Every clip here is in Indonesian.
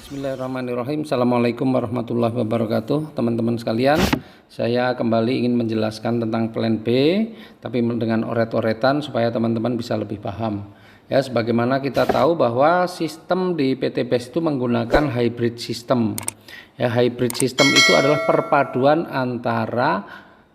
Bismillahirrahmanirrahim. Assalamualaikum warahmatullahi wabarakatuh. Teman-teman sekalian, saya kembali ingin menjelaskan tentang plan B, tapi dengan oret-oretan supaya teman-teman bisa lebih paham. Ya, sebagaimana kita tahu bahwa sistem di PTBAS itu menggunakan hybrid system. Ya, hybrid system itu adalah perpaduan antara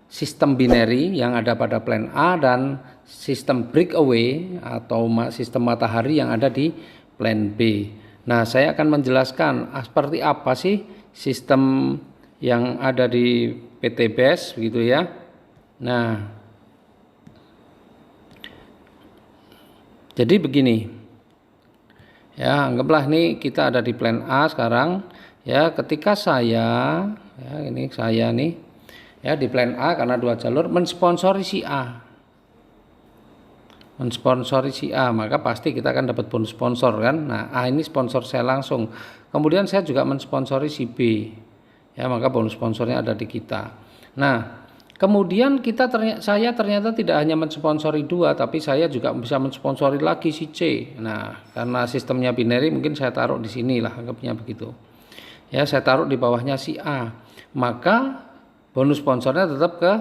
sistem binary yang ada pada plan A dan sistem breakaway atau sistem matahari yang ada di plan B. Nah, saya akan menjelaskan seperti apa sih sistem yang ada di PTBAS begitu ya. Nah, jadi begini. Ya, anggaplah nih kita ada di plan A sekarang. Ya, ketika saya nih ya di plan A karena dua jalur mensponsori si A. Mensponsori si A, maka pasti kita akan dapat bonus sponsor kan. Nah, A ini sponsor saya langsung. Kemudian saya juga mensponsori si B. Ya, maka bonus sponsornya ada di kita. Nah, kemudian saya ternyata tidak hanya mensponsori dua, tapi saya juga bisa mensponsori lagi si C. Nah, karena sistemnya binary mungkin saya taruh di sini lah, anggapnya begitu. Ya, saya taruh di bawahnya si A. Maka bonus sponsornya tetap ke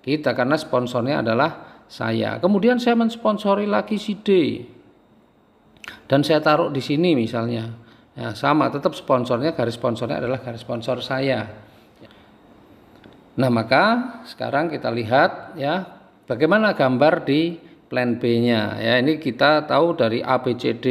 kita karena sponsornya adalah saya. Kemudian saya mensponsori lagi si D dan saya taruh di sini misalnya. Ya, sama, tetap sponsornya, garis sponsornya adalah garis sponsor saya. Nah, maka sekarang kita lihat ya bagaimana gambar di plan B-nya. Ya, ini kita tahu dari A, B, C, D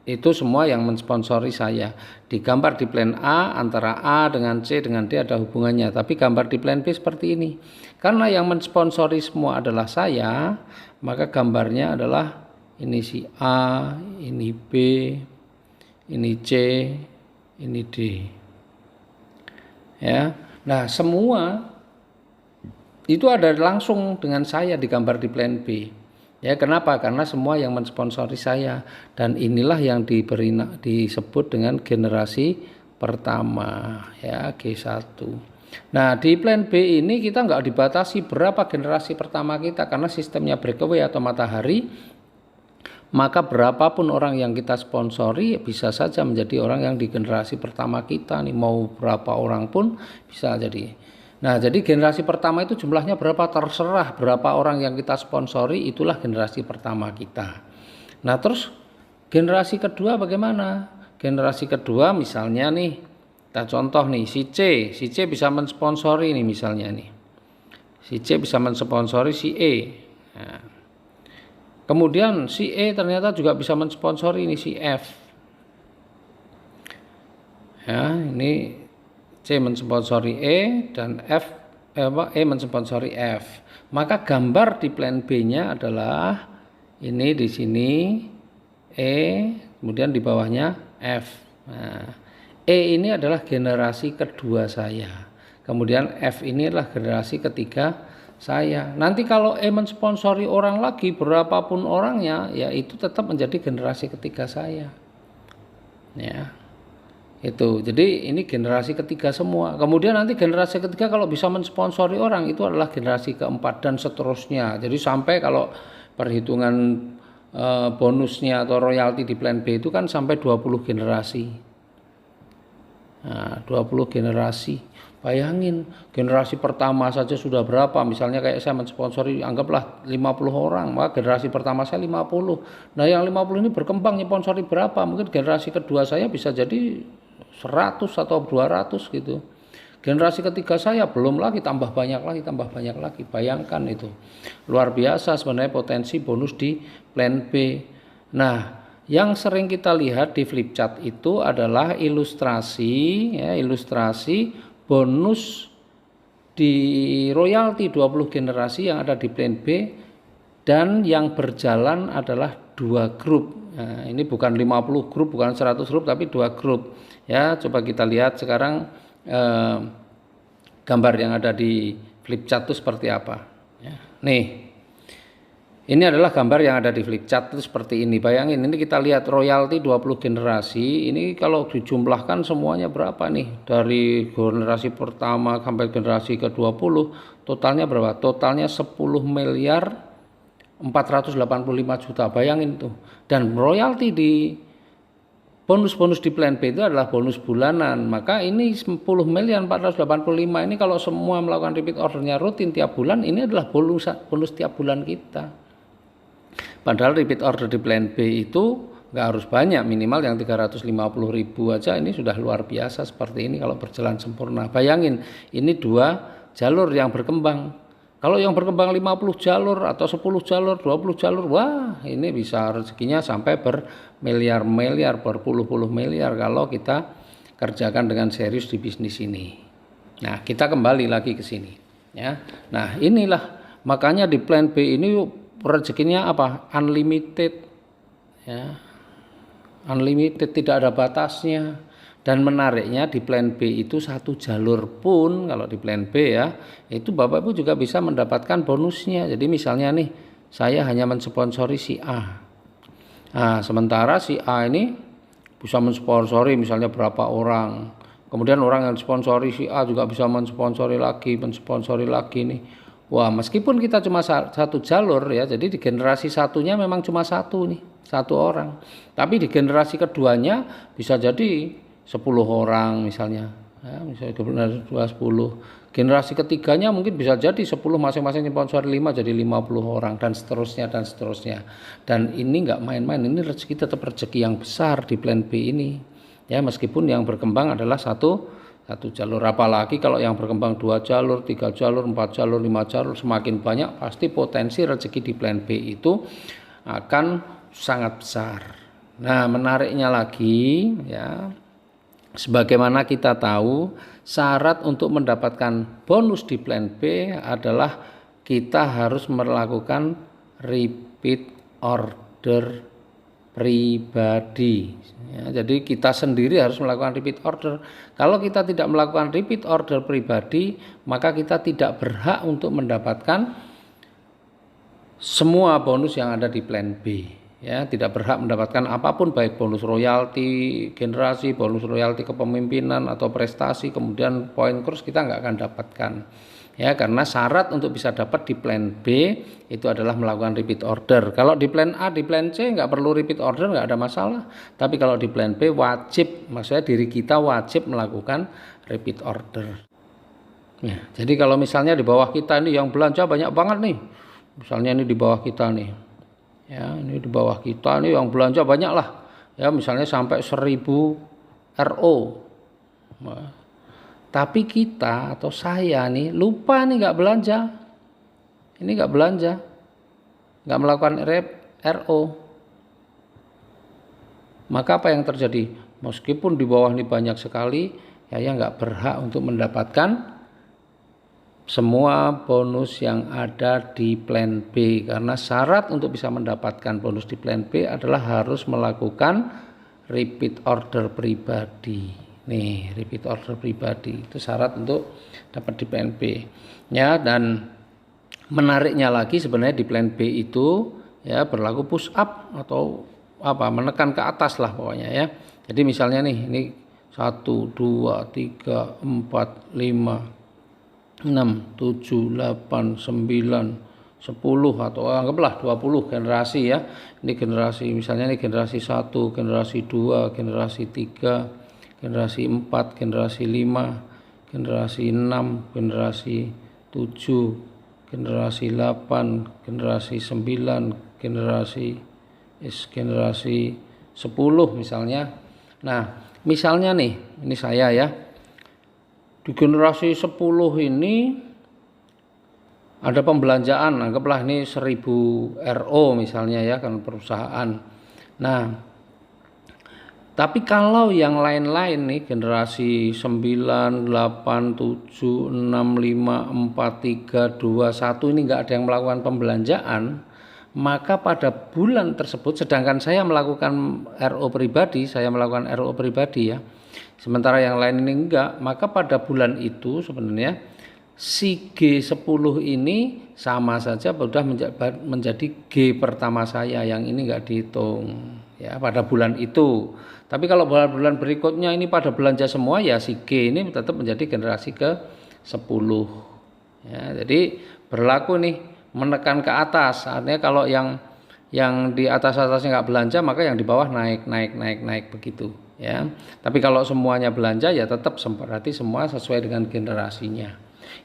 itu semua yang mensponsori saya. Digambar di plan A antara A dengan C dengan D ada hubungannya, tapi gambar di plan B seperti ini. Karena yang mensponsori semua adalah saya, maka gambarnya adalah ini si A, ini B, ini C, ini D. Ya. Nah, semua itu ada langsung dengan saya digambar di plan B. Ya, kenapa? Karena semua yang mensponsori saya, dan inilah yang disebut dengan generasi pertama, ya, G1. Nah, di plan B ini kita nggak dibatasi berapa generasi pertama kita karena sistemnya breakaway atau matahari. Maka berapapun orang yang kita sponsori bisa saja menjadi orang yang di generasi pertama kita nih, mau berapa orang pun bisa jadi. Nah, jadi generasi pertama itu jumlahnya berapa terserah, berapa orang yang kita sponsori itulah generasi pertama kita. Nah, terus generasi kedua bagaimana? Generasi kedua misalnya nih, kita contoh nih si C bisa mensponsori nih misalnya nih. Si C bisa mensponsori si E. Nah, kemudian si E ternyata juga bisa mensponsori ini si F. Ya, ini C mensponsori E dan E mensponsori F. Maka gambar di plan B-nya adalah ini di sini E, kemudian di bawahnya F. Nah, E ini adalah generasi kedua saya. Kemudian F ini adalah generasi ketiga saya. Nanti kalau E mensponsori orang lagi berapapun orangnya, ya itu tetap menjadi generasi ketiga saya. Ya. Itu, jadi ini generasi ketiga semua. Kemudian nanti generasi ketiga kalau bisa mensponsori orang itu adalah generasi keempat dan seterusnya. Jadi sampai kalau perhitungan bonusnya atau royalti di plan B itu kan sampai 20 generasi. Nah, 20 generasi. Bayangin, generasi pertama saja sudah berapa? Misalnya kayak saya mensponsori anggaplah 50 orang, maka generasi pertama saya 50. Nah, yang 50 ini berkembang nyponsori berapa? Mungkin generasi kedua saya bisa jadi 100 atau 200 gitu. Generasi ketiga saya belum lagi tambah banyak lagi. Bayangkan itu. Luar biasa sebenarnya potensi bonus di plan B. Nah, yang sering kita lihat di flip chart itu adalah ilustrasi bonus di royalti 20 generasi yang ada di plan B dan yang berjalan adalah dua grup. Nah, ini bukan 50 grup, bukan 100 grup, tapi dua grup. Ya, coba kita lihat sekarang gambar yang ada di flip chart itu seperti apa. Ya, nih, ini adalah gambar yang ada di flip chart itu seperti ini. Bayangin, ini kita lihat royalti 20 generasi. Ini kalau dijumlahkan semuanya berapa nih? Dari generasi pertama sampai generasi ke-20, totalnya berapa? Totalnya 10 miliar 485 juta. Bayangin tuh. Dan royalti di bonus-bonus di plan B itu adalah bonus bulanan. Maka ini 10.485 ini kalau semua melakukan repeat ordernya rutin tiap bulan, ini adalah bonus tiap bulan kita. Padahal repeat order di plan B itu nggak harus banyak, minimal yang 350.000 aja ini sudah luar biasa seperti ini kalau berjalan sempurna. Bayangin, ini 2 jalur yang berkembang. Kalau yang berkembang 50 jalur atau 10 jalur, 20 jalur, wah ini bisa rezekinya sampai bermiliar-miliar, berpuluh-puluh miliar kalau kita kerjakan dengan serius di bisnis ini. Nah, kita kembali lagi ke sini ya. Nah, inilah makanya di plan B ini rezekinya apa? Unlimited ya. Unlimited, tidak ada batasnya. Dan menariknya di plan B itu 1 jalur pun kalau di plan B ya, itu Bapak Ibu juga bisa mendapatkan bonusnya. Jadi misalnya nih, saya hanya mensponsori si A. Nah, sementara si A ini bisa mensponsori misalnya berapa orang. Kemudian orang yang sponsori si A juga bisa mensponsori lagi nih. Wah, meskipun kita cuma 1 jalur ya, jadi di generasi satunya memang cuma 1 nih, 1 orang. Tapi di generasi keduanya bisa jadi 10 orang misalnya ya, misalnya generasi 10. Generasi ketiganya mungkin bisa jadi 10, masing-masing sponsor 5 jadi 50 orang dan seterusnya. Dan ini enggak main-main, ini rezeki tetap rezeki yang besar di plan B ini. Ya, meskipun yang berkembang adalah satu jalur, apalagi kalau yang berkembang 2 jalur, 3 jalur, 4 jalur, 5 jalur, semakin banyak pasti potensi rezeki di plan B itu akan sangat besar. Nah, menariknya lagi ya, sebagaimana kita tahu, syarat untuk mendapatkan bonus di plan B adalah kita harus melakukan repeat order pribadi. Ya, jadi kita sendiri harus melakukan repeat order. Kalau kita tidak melakukan repeat order pribadi, maka kita tidak berhak untuk mendapatkan semua bonus yang ada di plan B. Ya, tidak berhak mendapatkan apapun, baik bonus royalti generasi, bonus royalti kepemimpinan atau prestasi, kemudian poin kurs kita nggak akan dapatkan. Ya, karena syarat untuk bisa dapat di plan B itu adalah melakukan repeat order. Kalau di plan A, di plan C nggak perlu repeat order, nggak ada masalah. Tapi kalau di plan B wajib, maksudnya diri kita wajib melakukan repeat order. Ya, jadi kalau misalnya di bawah kita ini yang belanja banyak banget nih, misalnya ini di bawah kita nih. Ya, ini di bawah kita nih yang belanja banyak lah. Ya, misalnya sampai 1000 RO. Nah, tapi kita atau saya nih lupa nih nggak belanja. Ini nggak belanja. Nggak melakukan RO. Maka apa yang terjadi? Meskipun di bawah ini banyak sekali, ya nggak berhak untuk mendapatkan semua bonus yang ada di plan B, karena syarat untuk bisa mendapatkan bonus di plan B adalah harus melakukan repeat order pribadi. Nih, repeat order pribadi itu syarat untuk dapat di plan B. Ya, dan menariknya lagi sebenarnya di plan B itu ya berlaku push up atau apa, menekan ke atas lah pokoknya ya. Jadi misalnya nih, ini 1 2 3 4 5 6, 7, 8, 9, 10 atau anggaplah 20 generasi ya. Ini generasi, misalnya ini generasi 1, generasi 2, generasi 3, generasi 4, generasi 5, generasi 6, generasi 7, generasi 8, generasi 9, generasi 10 misalnya. Nah, misalnya nih, ini saya ya. Di generasi 10 ini ada pembelanjaan, anggaplah ini 1000 RO misalnya ya kan perusahaan. Nah, tapi kalau yang lain-lain nih generasi 9, 8, 7, 6, 5, 4, 3, 2, 1 ini enggak ada yang melakukan pembelanjaan, maka pada bulan tersebut, sedangkan saya melakukan RO pribadi, ya, sementara yang lain ini enggak, maka pada bulan itu sebenarnya si G10 ini sama saja sudah menjadi G pertama saya, yang ini enggak dihitung ya pada bulan itu. Tapi kalau bulan berikutnya ini pada belanja semua, ya si G ini tetap menjadi generasi ke-10 ya. Jadi berlaku nih menekan ke atas, artinya kalau yang yang di atasnya nggak belanja, maka yang di bawah naik begitu ya. Tapi kalau semuanya belanja ya tetap berarti semua sesuai dengan generasinya.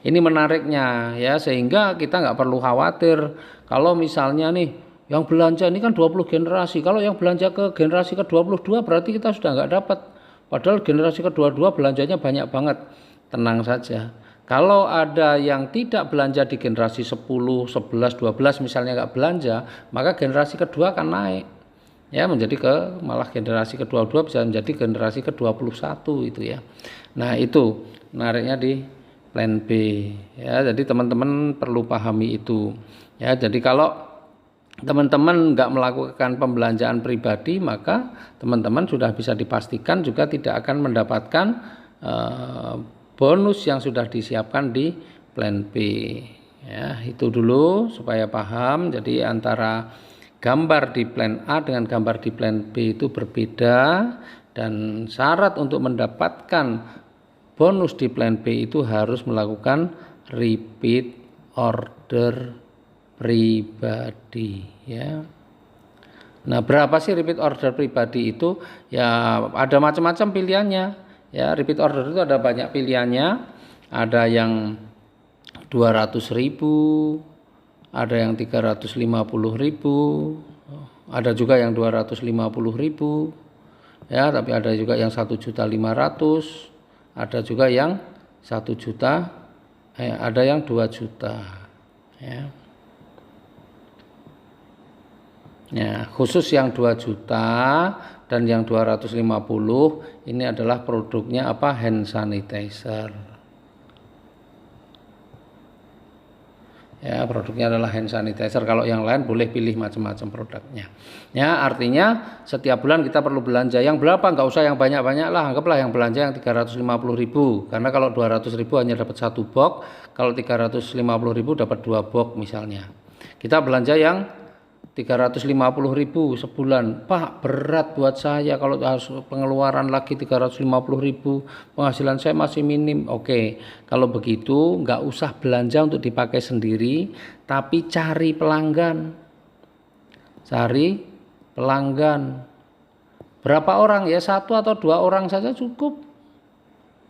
Ini menariknya ya, sehingga kita nggak perlu khawatir kalau misalnya nih yang belanja ini kan 20 generasi. Kalau yang belanja ke generasi ke-22 berarti kita sudah nggak dapat. Padahal generasi ke-22 belanjanya banyak banget. Tenang saja. Kalau ada yang tidak belanja di generasi 10, 11, 12 misalnya nggak belanja, maka generasi kedua akan naik. Ya, menjadi malah generasi ke-22 bisa menjadi generasi ke-21 itu ya. Nah, itu menariknya di plan B ya. Jadi teman-teman perlu pahami itu. Ya, jadi kalau teman-teman nggak melakukan pembelanjaan pribadi, maka teman-teman sudah bisa dipastikan juga tidak akan mendapatkan bonus yang sudah disiapkan di plan B ya. Itu dulu supaya paham. Jadi antara gambar di plan A dengan gambar di plan B itu berbeda, dan syarat untuk mendapatkan bonus di plan B itu harus melakukan repeat order pribadi ya. Nah, berapa sih repeat order pribadi itu? Ya ada macam-macam pilihannya. Ya, repeat order itu ada banyak pilihannya. Ada yang 200.000, ada yang 350.000, ada juga yang 250.000. Ya, tapi ada juga yang 1.500.000, ada juga yang 1 juta, ada yang 2 juta. Ya. Ya, khusus yang 2 juta dan yang 250 ini adalah produknya apa? Hand sanitizer. Ya, produknya adalah hand sanitizer. Kalau yang lain boleh pilih macam-macam produknya. Ya, artinya setiap bulan kita perlu belanja. Yang berapa? Enggak usah yang banyak-banyak lah. Anggaplah yang belanja yang 350.000. Karena kalau 200.000 hanya dapat 1 box, kalau 350.000 dapat 2 box misalnya. Kita belanja yang 350.000 sebulan. Pak, berat buat saya kalau harus pengeluaran lagi 350.000, penghasilan saya masih minim. Oke, kalau begitu nggak usah belanja untuk dipakai sendiri, tapi cari pelanggan. Berapa orang ya? 1 atau 2 orang saja cukup.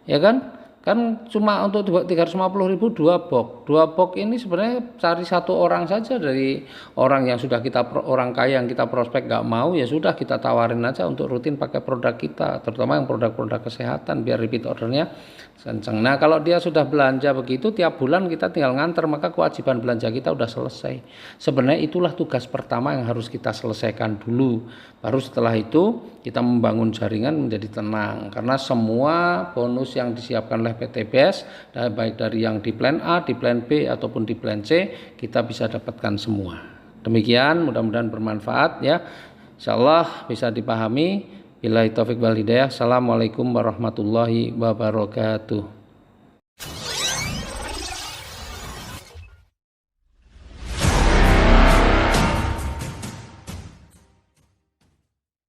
Ya kan? Kan cuma untuk 350.000 2 box. 2 box ini sebenarnya cari 1 orang saja dari orang yang sudah orang kaya yang kita prospek nggak mau, ya sudah kita tawarin aja untuk rutin pakai produk kita, terutama yang produk-produk kesehatan biar repeat ordernya kenceng. Nah, kalau dia sudah belanja begitu tiap bulan kita tinggal nganter, maka kewajiban belanja kita udah selesai. Sebenarnya itulah tugas pertama yang harus kita selesaikan dulu. Baru setelah itu kita membangun jaringan menjadi tenang, karena semua bonus yang disiapkan oleh PTBS, baik dari yang di plan A, di plan B ataupun di plan C, kita bisa dapatkan semua. Demikian, mudah-mudahan bermanfaat ya. Insyaallah bisa dipahami. Billahi taufik wal hidayah. Assalamualaikum warahmatullahi wabarakatuh.